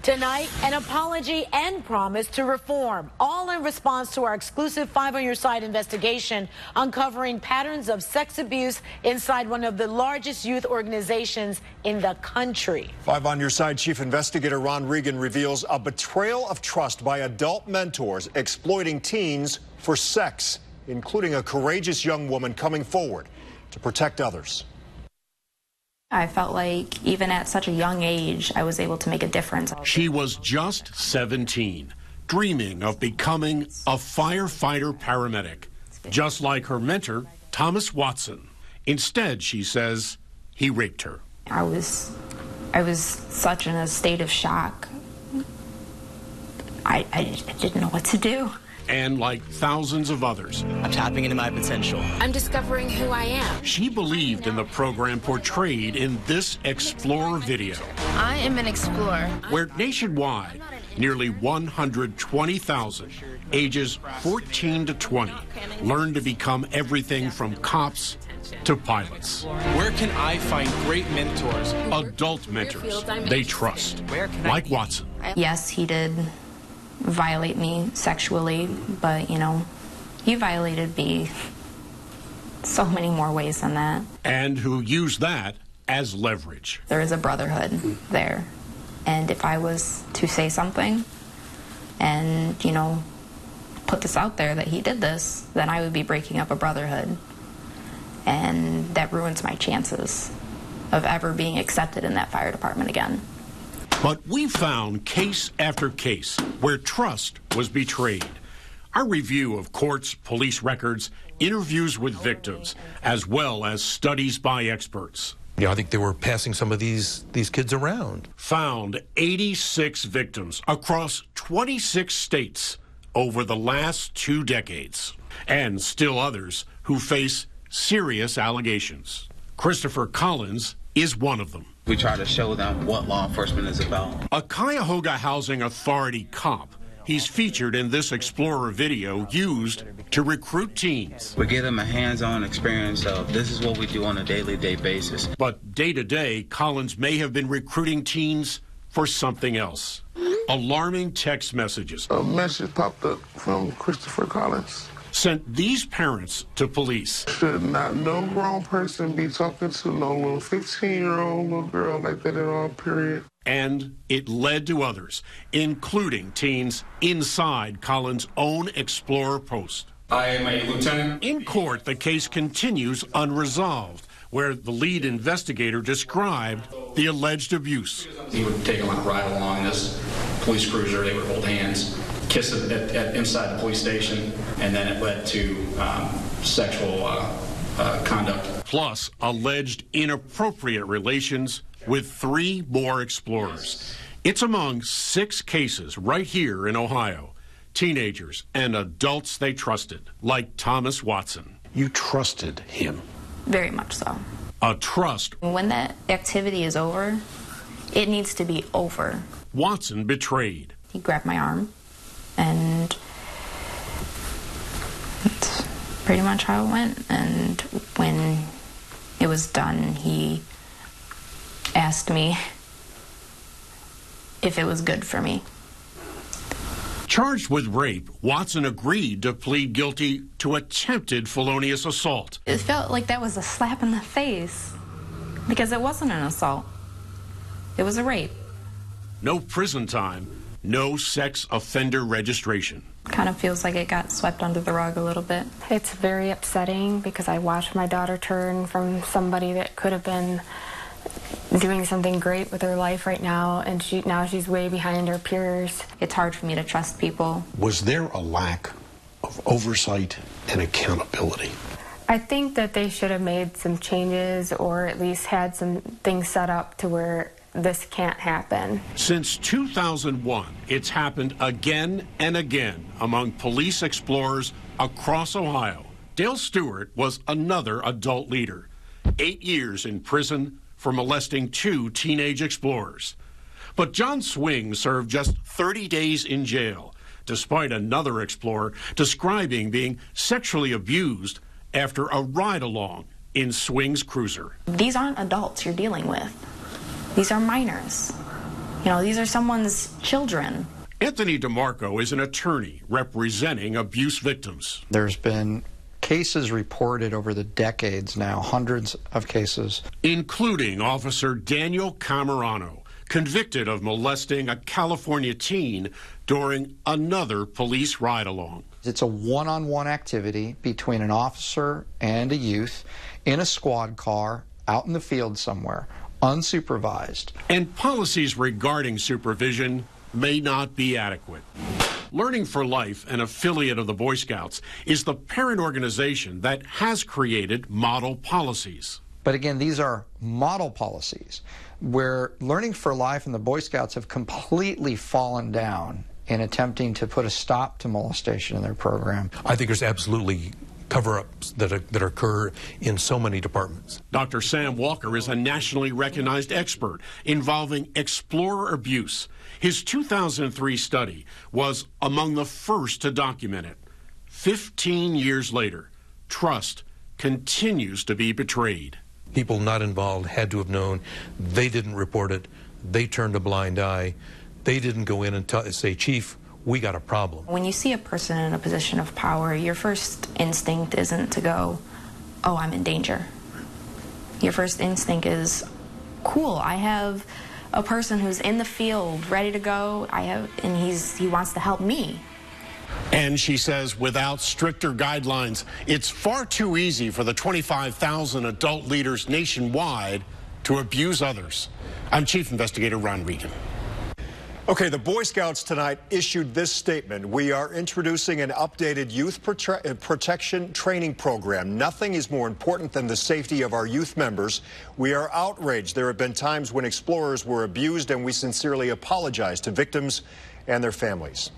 Tonight, an apology and promise to reform, all in response to our exclusive 5 on Your Side investigation uncovering patterns of sex abuse inside one of the largest youth organizations in the country. 5 on Your Side Chief Investigator Ron Regan reveals a betrayal of trust by adult mentors exploiting teens for sex, including a courageous young woman coming forward to protect others. I felt like even at such a young age, I was able to make a difference. She was just 17, dreaming of becoming a firefighter paramedic, just like her mentor, Thomas Watson. Instead, she says, he raped her. I was such in a state of shock. I didn't know what to do. And like thousands of others, I'm tapping into my potential. I'm discovering who I am. She believed in the program portrayed in this Explorer video. I am an explorer. Where nationwide, nearly 120,000 ages 14 to 20 learn to become everything from cops to pilots. Where can I find great mentors? Adult mentors they trust, like Watson. Yes, he did violate me sexually, but, you know, he violated me so many more ways than that. And who used that as leverage. There is a brotherhood there. And if I was to say something and, you know, put this out there that he did this, then I would be breaking up a brotherhood. And that ruins my chances of ever being accepted in that fire department again. But we found case after case where trust was betrayed. Our review of courts, police records, interviews with victims, as well as studies by experts. I think they were passing some of these kids around. Found 86 victims across 26 states over the last 2 decades. And still others who face serious allegations. Christopher Collins is one of them. We try to show them what law enforcement is about. A Cuyahoga Housing Authority cop. He's featured in this Explorer video used to recruit teens. We give them a hands-on experience of this is what we do on a daily basis. But day to day, Collins may have been recruiting teens for something else. Alarming text messages. A message popped up from Christopher Collins. Sent these parents to police. Should not no grown person be talking to no little 15-year-old little girl like that at all, period. And it led to others, including teens inside Collins' own Explorer post. I am a lieutenant. In court, the case continues unresolved, where the lead investigator described the alleged abuse. He would take them on a ride along this police cruiser. They would hold hands, kiss inside the police station, and then it led to sexual conduct. Plus, alleged inappropriate relations with 3 more explorers. It's among 6 cases right here in Ohio. Teenagers and adults they trusted, like Thomas Watson. You trusted him? Very much so. A trust. When that activity is over, it needs to be over. Watson betrayed. He grabbed my arm, and that's pretty much how it went. And when it was done, he asked me if it was good for me. Charged with rape, Watson agreed to plead guilty to attempted felonious assault. It felt like that was a slap in the face, because it wasn't an assault. It was a rape. No prison time, no sex offender registration. Kind of feels like it got swept under the rug a little bit. It's very upsetting because I watched my daughter turn from somebody that could have been doing something great with her life right now, and now she's way behind her peers. It's hard for me to trust people. Was there a lack of oversight and accountability? I think that they should have made some changes, or at least had some things set up to where this can't happen. Since 2001, it's happened again and again among police explorers across Ohio. Dale Stewart was another adult leader. 8 years in prison for molesting 2 teenage explorers. But John Swing served just 30 days in jail, despite another explorer describing being sexually abused after a ride-along in Swing's cruiser. These aren't adults you're dealing with. These are minors. You know, these are someone's children. Anthony DeMarco is an attorney representing abuse victims. There's been cases reported over the decades now, hundreds of cases. Including Officer Daniel Camerano, convicted of molesting a California teen during another police ride-along. It's a one-on-one activity between an officer and a youth in a squad car out in the field somewhere, unsupervised. And policies regarding supervision may not be adequate. Learning for Life, an affiliate of the Boy Scouts, is the parent organization that has created model policies. But again, these are model policies where Learning for Life and the Boy Scouts have completely fallen down in attempting to put a stop to molestation in their program. I think there's absolutely cover-ups that occur in so many departments. Dr. Sam Walker is a nationally recognized expert involving explorer abuse. His 2003 study was among the first to document it. 15 years later, trust continues to be betrayed. People not involved had to have known. They didn't report it. They turned a blind eye. They didn't go in and say, Chief, we got a problem. When you see a person in a position of power, your first instinct isn't to go, oh, I'm in danger. Your first instinct is, cool, I have a person who's in the field, ready to go, and he wants to help me. And she says without stricter guidelines, it's far too easy for the 25,000 adult leaders nationwide to abuse others. I'm Chief Investigator Ron Regan. Okay, the Boy Scouts tonight issued this statement. We are introducing an updated youth protection training program. Nothing is more important than the safety of our youth members. We are outraged. There have been times when explorers were abused, and we sincerely apologize to victims and their families.